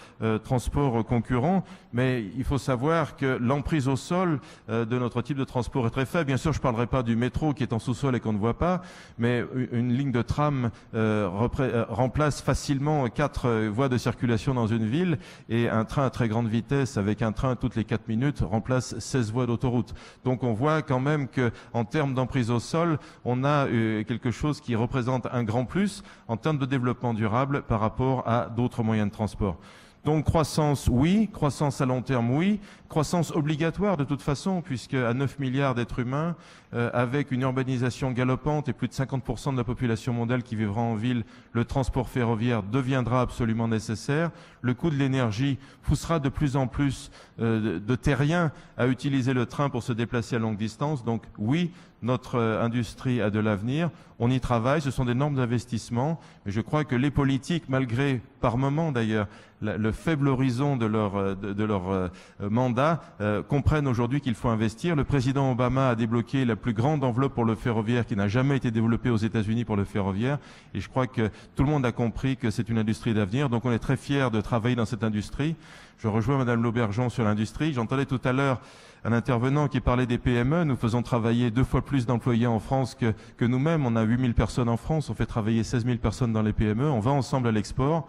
transports concurrents, mais il faut savoir que l'emprise au sol de notre type de transport est très faible. Bien sûr, je ne parlerai pas du métro qui est en sous-sol et qu'on ne voit pas, mais une ligne de tram remplace facilement 4 voies de circulation dans une ville, et un train à très grande vitesse avec un train toutes les 4 minutes remplace 16 voies d'autoroute. Donc on voit quand même qu'en termes d'emprise au sol, on a quelque chose qui représente un grand plus en termes de développement durable par rapport à d'autres moyens de transport. Donc croissance, oui. Croissance à long terme, oui. Croissance obligatoire de toute façon, puisque à 9 milliards d'êtres humains, avec une urbanisation galopante et plus de 50% de la population mondiale qui vivra en ville, le transport ferroviaire deviendra absolument nécessaire. Le coût de l'énergie poussera de plus en plus de terriens à utiliser le train pour se déplacer à longue distance. Donc oui, notre industrie a de l'avenir. On y travaille, ce sont des normes d'investissement. Mais je crois que les politiques, malgré, par moment d'ailleurs, le faible horizon de leur mandat, comprennent aujourd'hui qu'il faut investir. Le président Obama a débloqué la plus grande enveloppe pour le ferroviaire qui n'a jamais été développée aux États-Unis pour le ferroviaire. Et je crois que tout le monde a compris que c'est une industrie d'avenir. Donc on est très fiers de travailler dans cette industrie. Je rejoins Madame Laubergeon sur l'industrie. J'entendais tout à l'heure un intervenant qui parlait des PME. Nous faisons travailler 2 fois plus d'employés en France que nous-mêmes. On a 8000 personnes en France. On fait travailler 16 000 personnes dans les PME. On va ensemble à l'export.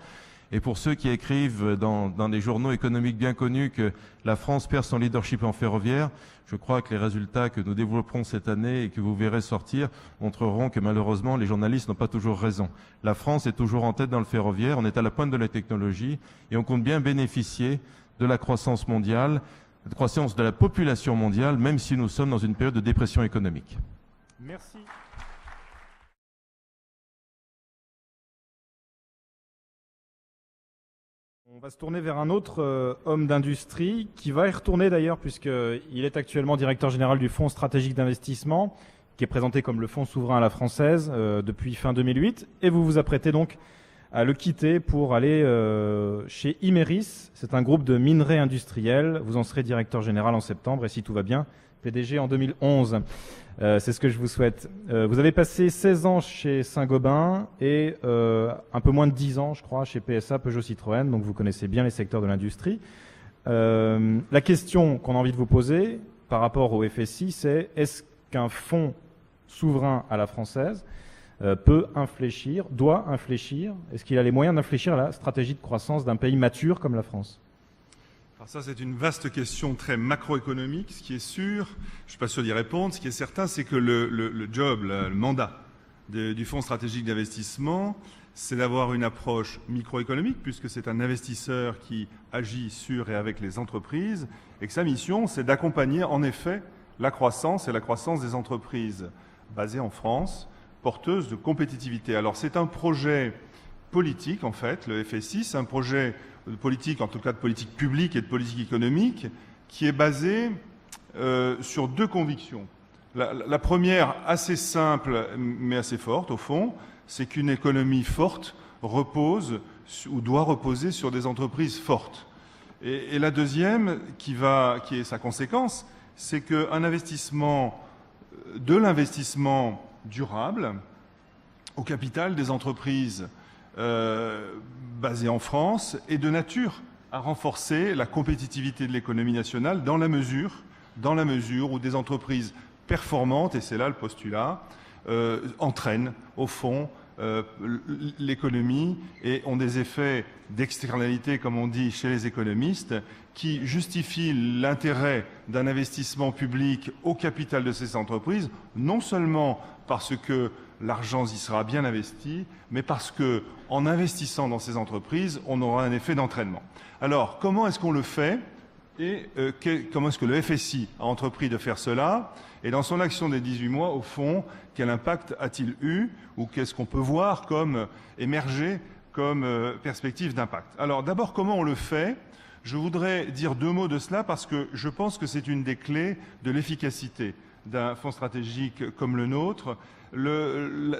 Et pour ceux qui écrivent dans des journaux économiques bien connus que la France perd son leadership en ferroviaire, je crois que les résultats que nous développerons cette année et que vous verrez sortir montreront que malheureusement les journalistes n'ont pas toujours raison. La France est toujours en tête dans le ferroviaire, on est à la pointe de la technologie et on compte bien bénéficier de la croissance mondiale, de la croissance de la population mondiale, même si nous sommes dans une période de dépression économique. Merci. On va se tourner vers un autre homme d'industrie qui va y retourner d'ailleurs puisqu'il est actuellement directeur général du Fonds stratégique d'investissement qui est présenté comme le Fonds souverain à la française depuis fin 2008 et vous vous apprêtez donc à le quitter pour aller chez Imerys. C'est un groupe de minerais industriels. Vous en serez directeur général en septembre et si tout va bien, PDG en 2011. C'est ce que je vous souhaite. Vous avez passé 16 ans chez Saint-Gobain et un peu moins de 10 ans, je crois, chez PSA, Peugeot Citroën. Donc vous connaissez bien les secteurs de l'industrie. La question qu'on a envie de vous poser par rapport au FSI, c'est est-ce qu'un fonds souverain à la française peut infléchir, doit infléchir, est-ce qu'il a les moyens d'infléchir la stratégie de croissance d'un pays mature comme la France? Alors ça, c'est une vaste question très macroéconomique. Ce qui est sûr, je ne suis pas sûr d'y répondre, ce qui est certain, c'est que le job, le mandat du Fonds stratégique d'investissement, c'est d'avoir une approche microéconomique, puisque c'est un investisseur qui agit sur et avec les entreprises, et que sa mission, c'est d'accompagner en effet la croissance et la croissance des entreprises basées en France, porteuses de compétitivité. Alors c'est un projet politique, en fait, le FSI, c'est un projet de politique, en tout cas de politique publique et de politique économique, qui est basé sur deux convictions. La première, assez simple, mais assez forte, au fond, c'est qu'une économie forte repose ou doit reposer sur des entreprises fortes. Et la deuxième, qui est sa conséquence, c'est qu'un investissement, de l'investissement durable au capital des entreprises basées en France est de nature à renforcer la compétitivité de l'économie nationale dans la mesure où des entreprises performantes, et c'est là le postulat, entraînent au fond l'économie et ont des effets d'externalité, comme on dit chez les économistes, qui justifient l'intérêt d'un investissement public au capital de ces entreprises, non seulement parce que l'argent y sera bien investi, mais parce que, en investissant dans ces entreprises, on aura un effet d'entraînement. Alors, comment est-ce qu'on le fait et comment est-ce que le FSI a entrepris de faire cela? Et dans son action des 18 mois, au fond, quel impact a-t-il eu ou qu'est-ce qu'on peut voir comme émerger comme perspective d'impact? Alors, d'abord, comment on le fait? Je voudrais dire deux mots de cela parce que je pense que c'est une des clés de l'efficacité d'un fonds stratégique comme le nôtre.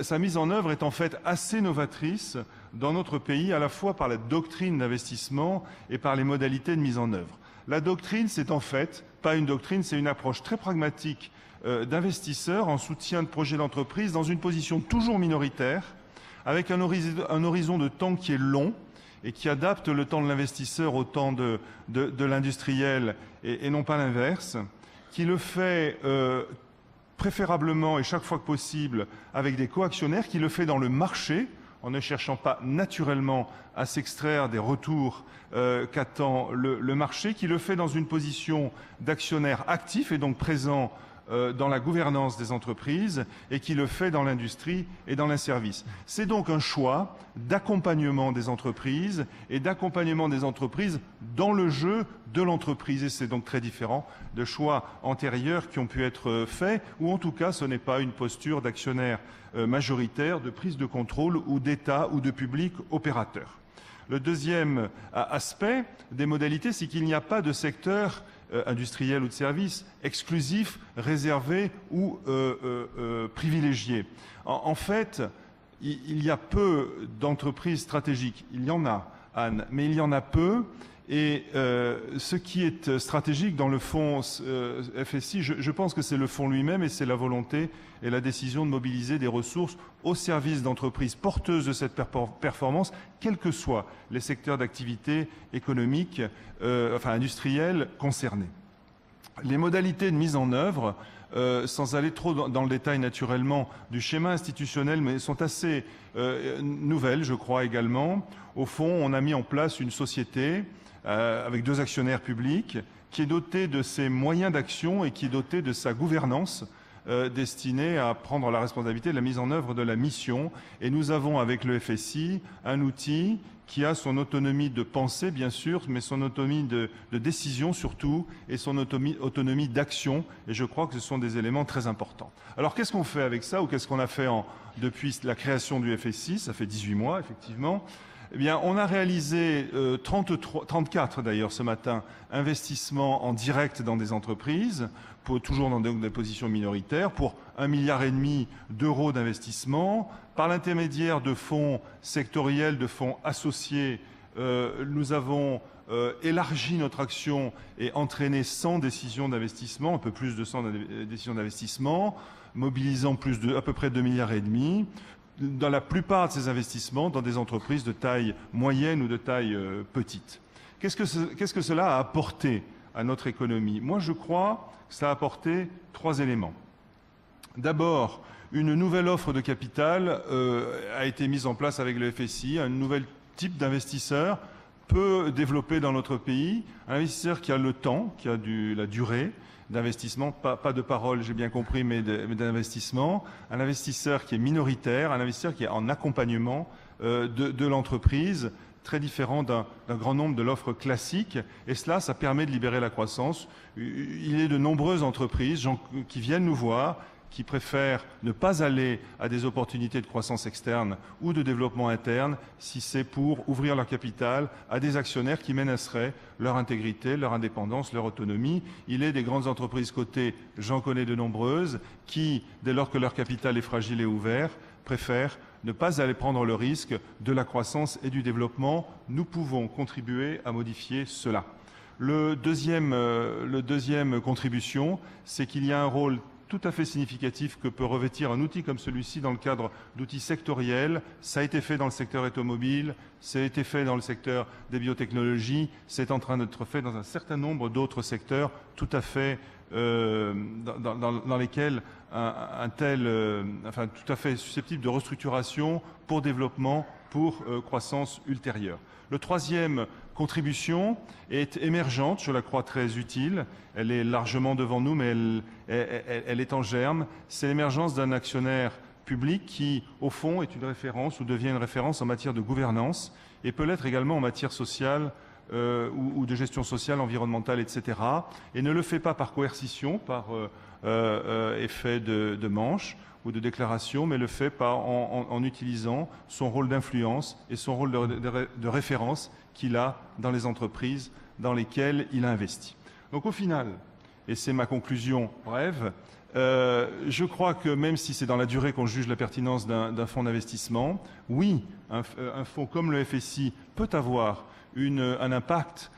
Sa mise en œuvre est en fait assez novatrice dans notre pays, à la fois par la doctrine d'investissement et par les modalités de mise en œuvre. La doctrine, c'est en fait pas une doctrine, c'est une approche très pragmatique d'investisseurs en soutien de projets d'entreprise dans une position toujours minoritaire, avec un horizon de temps qui est long et qui adapte le temps de l'investisseur au temps de l'industriel et non pas l'inverse, qui le fait préférablement et chaque fois que possible avec des coactionnaires, qui le fait dans le marché, en ne cherchant pas naturellement à s'extraire des retours qu'attend le marché, qui le fait dans une position d'actionnaire actif et donc présent dans la gouvernance des entreprises et qui le fait dans l'industrie et dans les services. C'est donc un choix d'accompagnement des entreprises et d'accompagnement des entreprises dans le jeu de l'entreprise. Et c'est donc très différent de choix antérieurs qui ont pu être faits, ou en tout cas ce n'est pas une posture d'actionnaire majoritaire, de prise de contrôle ou d'État ou de public opérateur. Le deuxième aspect des modalités, c'est qu'il n'y a pas de secteur industriel ou de service exclusif, réservé ou privilégié. En fait, il y a peu d'entreprises stratégiques. Il y en a, Anne, mais il y en a peu. Et ce qui est stratégique dans le fonds FSI, je pense que c'est le fonds lui-même et c'est la volonté et la décision de mobiliser des ressources au service d'entreprises porteuses de cette performance, quels que soient les secteurs d'activité économique, industriels concernés. Les modalités de mise en œuvre, sans aller trop dans le détail naturellement du schéma institutionnel, mais sont assez nouvelles, je crois également. Au fond, on a mis en place une société avec deux actionnaires publics, qui est dotée de ses moyens d'action et qui est dotée de sa gouvernance destinée à prendre la responsabilité de la mise en œuvre de la mission. Et nous avons avec le FSI un outil qui a son autonomie de pensée, bien sûr, mais son autonomie de décision surtout, et son autonomie d'action. Et je crois que ce sont des éléments très importants. Alors qu'est-ce qu'on fait avec ça, ou qu'est-ce qu'on a fait depuis la création du FSI? Ça fait 18 mois, effectivement. Eh bien, on a réalisé 34 d'ailleurs ce matin, investissements en direct dans des entreprises, toujours dans des positions minoritaires, pour 1,5 milliard d'euros d'investissement. Par l'intermédiaire de fonds sectoriels, de fonds associés, nous avons élargi notre action et entraîné 100 décisions d'investissement, un peu plus de 100 décisions d'investissement, mobilisant à peu près 2,5 milliards. Dans la plupart de ces investissements, dans des entreprises de taille moyenne ou de taille petite. Qu'est-ce que cela a apporté à notre économie? Moi, je crois que ça a apporté 3 éléments. D'abord, une nouvelle offre de capital a été mise en place avec le FSI, un nouvel type d'investisseur peu développé dans notre pays, un investisseur qui a le temps, qui a la durée d'investissement, pas de parole, j'ai bien compris, mais d'investissement, un investisseur qui est minoritaire, un investisseur qui est en accompagnement de l'entreprise, très différent d'un grand nombre de l'offre classique, et cela, ça permet de libérer la croissance. Il y a de nombreuses entreprises qui viennent nous voir, qui préfèrent ne pas aller à des opportunités de croissance externe ou de développement interne si c'est pour ouvrir leur capital à des actionnaires qui menaceraient leur intégrité, leur indépendance, leur autonomie. Il est des grandes entreprises cotées, j'en connais de nombreuses, qui, dès lors que leur capital est fragile et ouvert, préfèrent ne pas aller prendre le risque de la croissance et du développement. Nous pouvons contribuer à modifier cela. Le deuxième contribution, c'est qu'il y a un rôle tout à fait significatif que peut revêtir un outil comme celui-ci dans le cadre d'outils sectoriels. Ça a été fait dans le secteur automobile, ça a été fait dans le secteur des biotechnologies, c'est en train d'être fait dans un certain nombre d'autres secteurs tout à fait dans lesquels tout à fait susceptible de restructuration pour développement, pour croissance ultérieure. Le troisième contribution est émergente, je la crois très utile. Elle est largement devant nous, mais elle est en germe. C'est l'émergence d'un actionnaire public qui, au fond, est une référence ou devient une référence en matière de gouvernance et peut l'être également en matière sociale ou de gestion sociale, environnementale, etc. Et ne le fait pas par coercition, par effet de manche ou de déclaration, mais le fait en utilisant son rôle d'influence et son rôle de référence qu'il a dans les entreprises dans lesquelles il a investi. Donc au final, et c'est ma conclusion brève, je crois que même si c'est dans la durée qu'on juge la pertinence d'un fonds d'investissement, oui, un fonds comme le FSI peut avoir un impact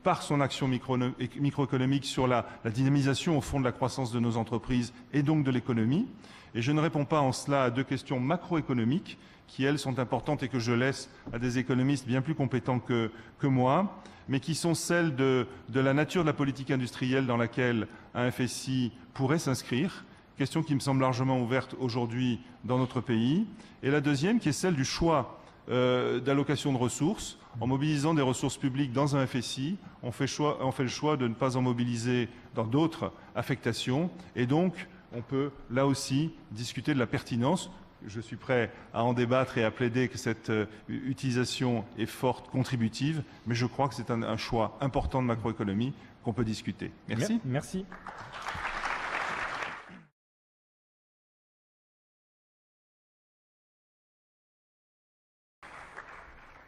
par son action microéconomique sur la dynamisation au fond de la croissance de nos entreprises et donc de l'économie. Et je ne réponds pas en cela à 2 questions macroéconomiques qui, elles, sont importantes et que je laisse à des économistes bien plus compétents que moi, mais qui sont celles de la nature de la politique industrielle dans laquelle un FSI pourrait s'inscrire, question qui me semble largement ouverte aujourd'hui dans notre pays, et la deuxième qui est celle du choix d'allocation de ressources. En mobilisant des ressources publiques dans un FSI, on fait le choix de ne pas en mobiliser dans d'autres affectations, et donc on peut là aussi discuter de la pertinence. Je suis prêt à en débattre et à plaider que cette utilisation est forte, contributive, mais je crois que c'est un choix important de macroéconomie qu'on peut discuter. Merci. Merci.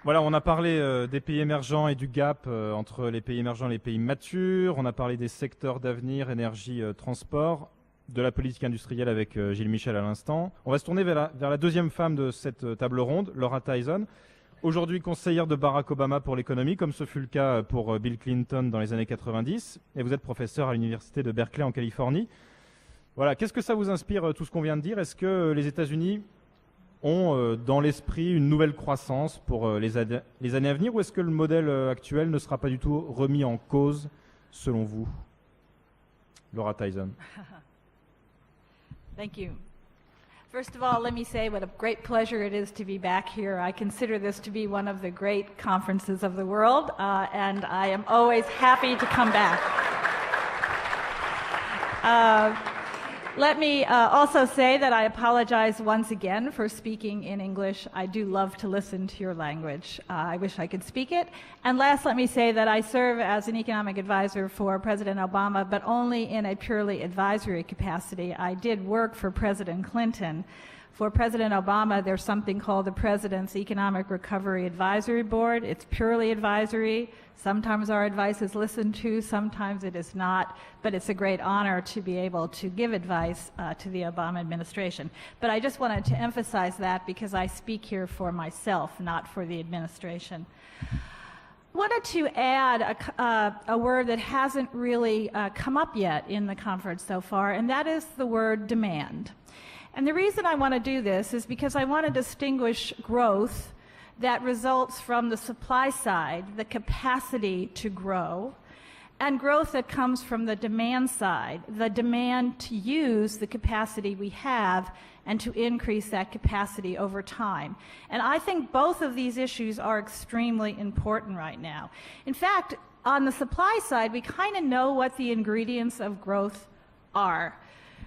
Voilà, on a parlé des pays émergents et du gap entre les pays émergents et les pays matures. On a parlé des secteurs d'avenir, énergie, transport, de la politique industrielle avec Gilles Michel à l'instant. On va se tourner vers la deuxième femme de cette table ronde, Laura Tyson. Aujourd'hui conseillère de Barack Obama pour l'économie, comme ce fut le cas pour Bill Clinton dans les années 90. Et vous êtes professeur à l'université de Berkeley en Californie. Voilà, qu'est-ce que ça vous inspire tout ce qu'on vient de dire? Est-ce que les États-Unis ont dans l'esprit une nouvelle croissance pour les années à venir, ou est-ce que le modèle actuel ne sera pas du tout remis en cause, selon vous? Laura Tyson. Thank you. First of all, let me say what a great pleasure it is to be back here. I consider this to be one of the great conferences of the world, and I am always happy to come back. Let me also say that I apologize once again for speaking in English. I do love to listen to your language. I wish I could speak it. And last, let me say that I serve as an economic advisor for President Obama, but only in a purely advisory capacity. I did work for President Clinton, For President Obama, there's something called the President's Economic Recovery Advisory Board. It's purely advisory. Sometimes our advice is listened to, sometimes it is not, but it's a great honor to be able to give advice to the Obama administration. But I just wanted to emphasize that because I speak here for myself, not for the administration. I wanted to add a word that hasn't really come up yet in the conference so far, and that is the word demand. And the reason I want to do this is because I want to distinguish growth that results from the supply side, the capacity to grow, and growth that comes from the demand side, the demand to use the capacity we have and to increase that capacity over time. And I think both of these issues are extremely important right now. In fact, on the supply side, we kind of know what the ingredients of growth are.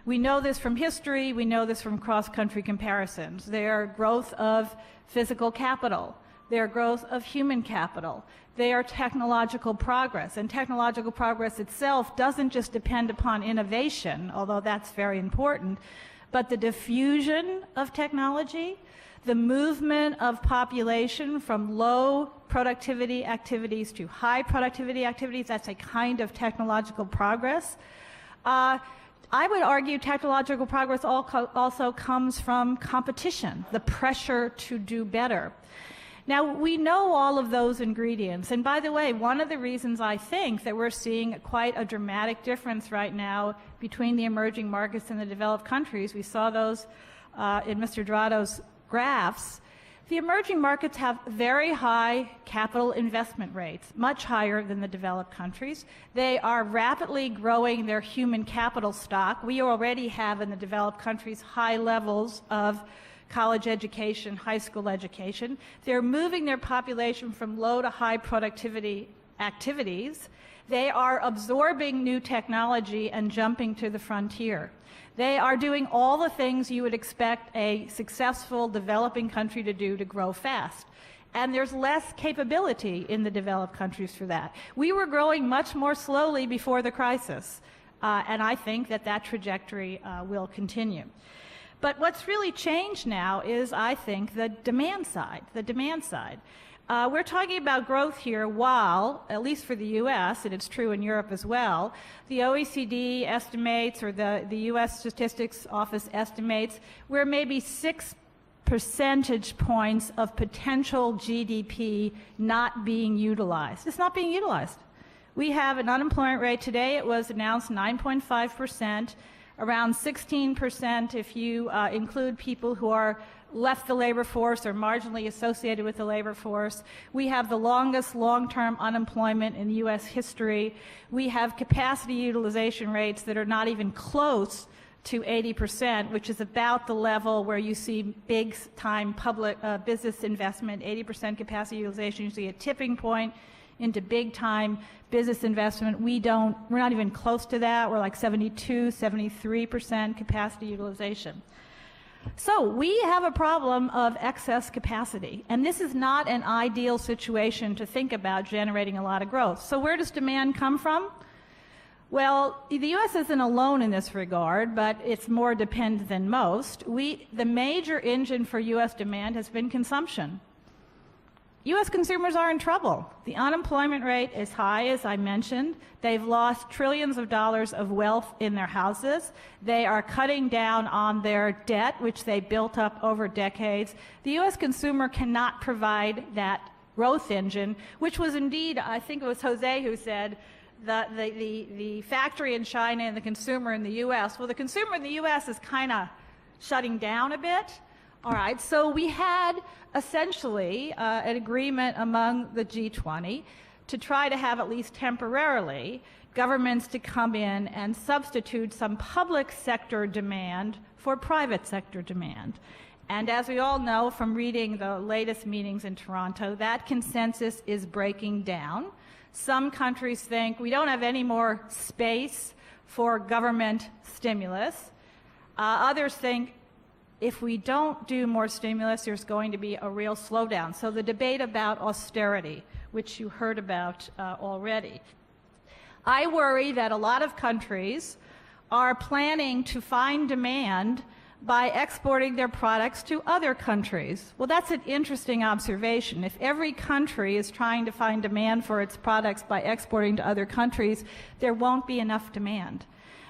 We know this from history, we know this from cross-country comparisons. They are growth of physical capital, they are growth of human capital, they are technological progress, and technological progress itself doesn't just depend upon innovation, although that's very important, but the diffusion of technology, the movement of population from low productivity activities to high productivity activities, that's a kind of technological progress. I would argue technological progress also comes from competition, the pressure to do better. Now, we know all of those ingredients, and by the way, one of the reasons I think that we're seeing quite a dramatic difference right now between the emerging markets and the developed countries, we saw those in Mr. Dorado's graphs. The emerging markets have very high capital investment rates, much higher than the developed countries. They are rapidly growing their human capital stock. We already have in the developed countries high levels of college education, high school education. They're moving their population from low to high productivity activities. They are absorbing new technology and jumping to the frontier. They are doing all the things you would expect a successful developing country to do to grow fast. And there's less capability in the developed countries for that. We were growing much more slowly before the crisis, and I think that that trajectory will continue. But what's really changed now is, I think, the demand side. We're talking about growth here while, at least for the U.S., and it's true in Europe as well, the OECD estimates, or the U.S. Statistics Office estimates, we're maybe 6 percentage points of potential GDP not being utilized. It's not being utilized. We have an unemployment rate today, it was announced 9.5%, around 16% if you include people who are left the labor force or marginally associated with the labor force. We have the longest long-term unemployment in U.S. history. We have capacity utilization rates that are not even close to 80%, which is about the level where you see big-time public business investment, 80% capacity utilization, usually a tipping point into big-time business investment. We're not even close to that. We're like 72, 73% capacity utilization. So we have a problem of excess capacity, and this is not an ideal situation to think about generating a lot of growth. So where does demand come from? Well, the U.S. isn't alone in this regard, but it's more dependent than most. The major engine for U.S. demand has been consumption. U.S. consumers are in trouble. The unemployment rate is high, as I mentioned. They've lost trillions of dollars of wealth in their houses. They are cutting down on their debt, which they built up over decades. The U.S. consumer cannot provide that growth engine, which was indeed, I think it was Jose who said, the factory in China and the consumer in the U.S. Well, the consumer in the U.S. is kind of shutting down a bit. All right, so we had essentially an agreement among the G20 to try to have, at least temporarily, governments to come in and substitute some public sector demand for private sector demand. And as we all know from reading the latest meetings in Toronto, that consensus is breaking down. Some countries think we don't have any more space for government stimulus. Others think if we don't do more stimulus, there's going to be a real slowdown. So the debate about austerity, which you heard about already. I worry that a lot of countries are planning to find demand by exporting their products to other countries. Well, that's an interesting observation. If every country is trying to find demand for its products by exporting to other countries, there won't be enough demand.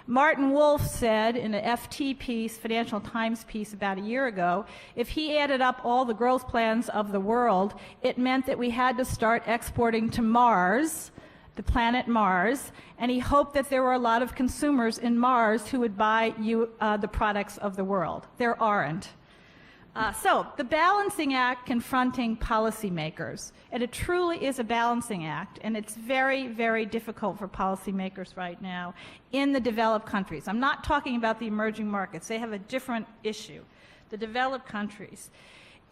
Martin Wolf said in an FT piece, Financial Times piece about a year ago, if he added up all the growth plans of the world, it meant that we had to start exporting to Mars, the planet Mars, and he hoped that there were a lot of consumers in Mars who would buy the products of the world. There aren't. So the balancing act confronting policymakers, and it truly is a balancing act, and it's very, very difficult for policymakers right now in the developed countries. I'm not talking about the emerging markets. They have a different issue. The developed countries.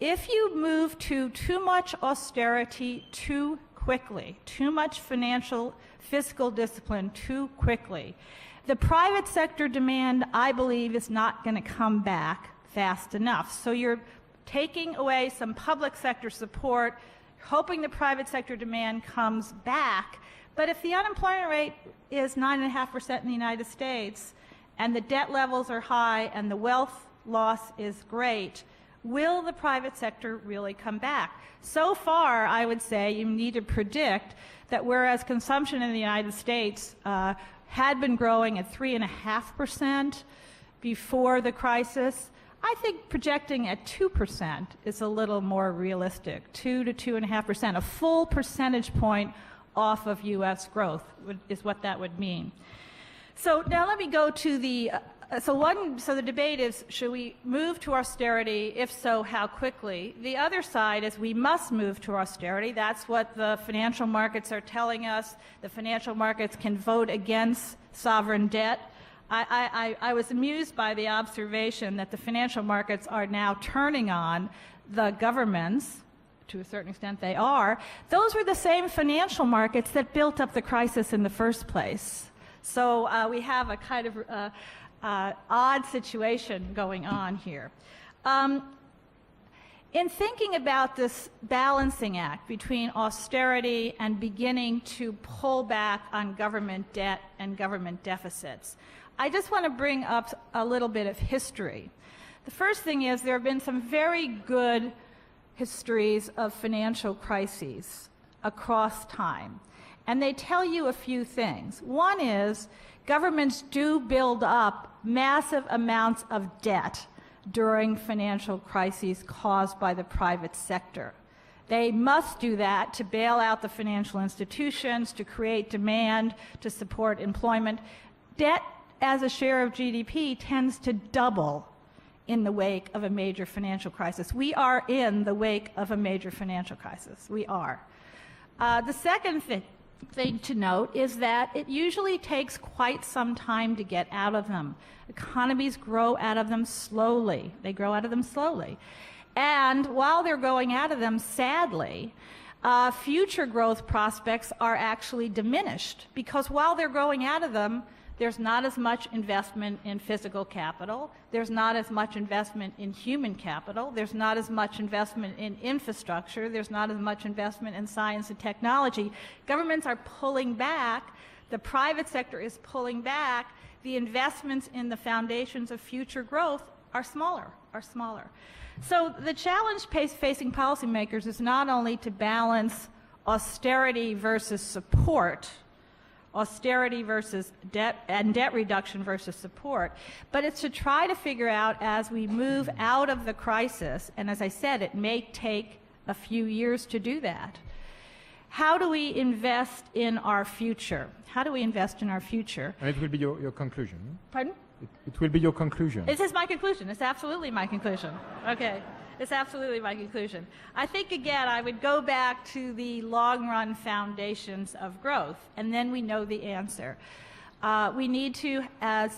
If you move to too much austerity too quickly, too much fiscal discipline too quickly, the private sector demand, I believe, is not going to come back fast enough. So you're taking away some public sector support, hoping the private sector demand comes back. But if the unemployment rate is 9.5% in the United States, and the debt levels are high, and the wealth loss is great, will the private sector really come back? So far, I would say you need to predict that whereas consumption in the United States had been growing at 3.5% before the crisis, I think projecting at 2% is a little more realistic, 2 to 2.5%, a full percentage point off of U.S. growth is what that would mean. So now let me go to the, so the debate is, should we move to austerity? If so, how quickly? The other side is we must move to austerity. That's what the financial markets are telling us. The financial markets can vote against sovereign debt. I was amused by the observation that the financial markets are now turning on the governments. To a certain extent they are. Those were the same financial markets that built up the crisis in the first place. So we have a kind of odd situation going on here. In thinking about this balancing act between austerity and beginning to pull back on government debt and government deficits, I just want to bring up a little bit of history. The first thing is there have been some very good histories of financial crises across time, and they tell you a few things. One is governments do build up massive amounts of debt during financial crises caused by the private sector. They must do that to bail out the financial institutions, to create demand, to support employment. Debt as a share of GDP tends to double in the wake of a major financial crisis. We are in the wake of a major financial crisis. We are. The second thing to note is that it usually takes quite some time to get out of them. Economies grow out of them slowly. They grow out of them slowly. And while they're going out of them, sadly, future growth prospects are actually diminished, because while they're growing out of them, there's not as much investment in physical capital. There's not as much investment in human capital. There's not as much investment in infrastructure. There's not as much investment in science and technology. Governments are pulling back. The private sector is pulling back. The investments in the foundations of future growth are smaller. So the challenge facing policymakers is not only to balance austerity versus support, austerity versus debt, and debt reduction versus support, but it's to try to figure out as we move out of the crisis, and as I said, it may take a few years to do that. How do we invest in our future? How do we invest in our future? And it will be your conclusion. Pardon? It will be your conclusion. This is my conclusion. It's absolutely my conclusion. Okay. It's absolutely my conclusion. I think, again, I would go back to the long-run foundations of growth, and then we know the answer. We need to, I'm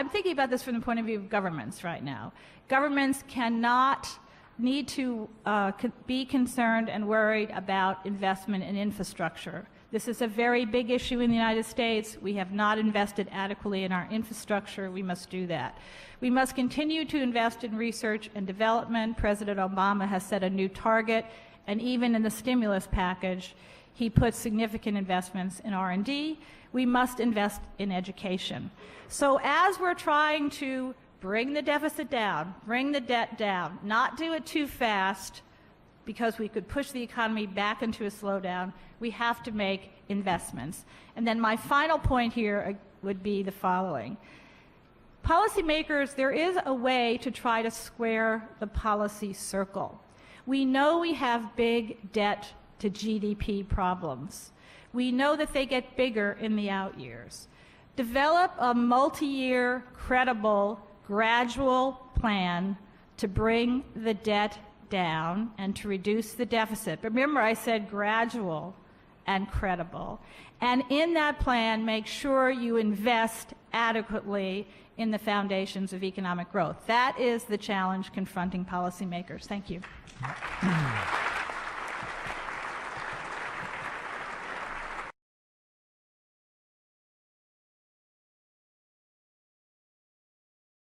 thinking about this from the point of view of governments right now. Governments need to be concerned and worried about investment in infrastructure. This is a very big issue in the United States. We have not invested adequately in our infrastructure. We must do that. We must continue to invest in research and development. President Obama has set a new target, and even in the stimulus package, he put significant investments in R&D. We must invest in education. So as we're trying to bring the deficit down, bring the debt down, not do it too fast because we could push the economy back into a slowdown. We have to make investments. And then my final point here would be the following. Policymakers, there is a way to try to square the policy circle. We know we have big debt to GDP problems. We know that they get bigger in the out years. Develop a multi-year, credible, gradual plan to bring the debt down and to reduce the deficit. But remember, I said gradual and credible. And in that plan, make sure you invest adequately in the foundations of economic growth. That is the challenge confronting policymakers. Thank you.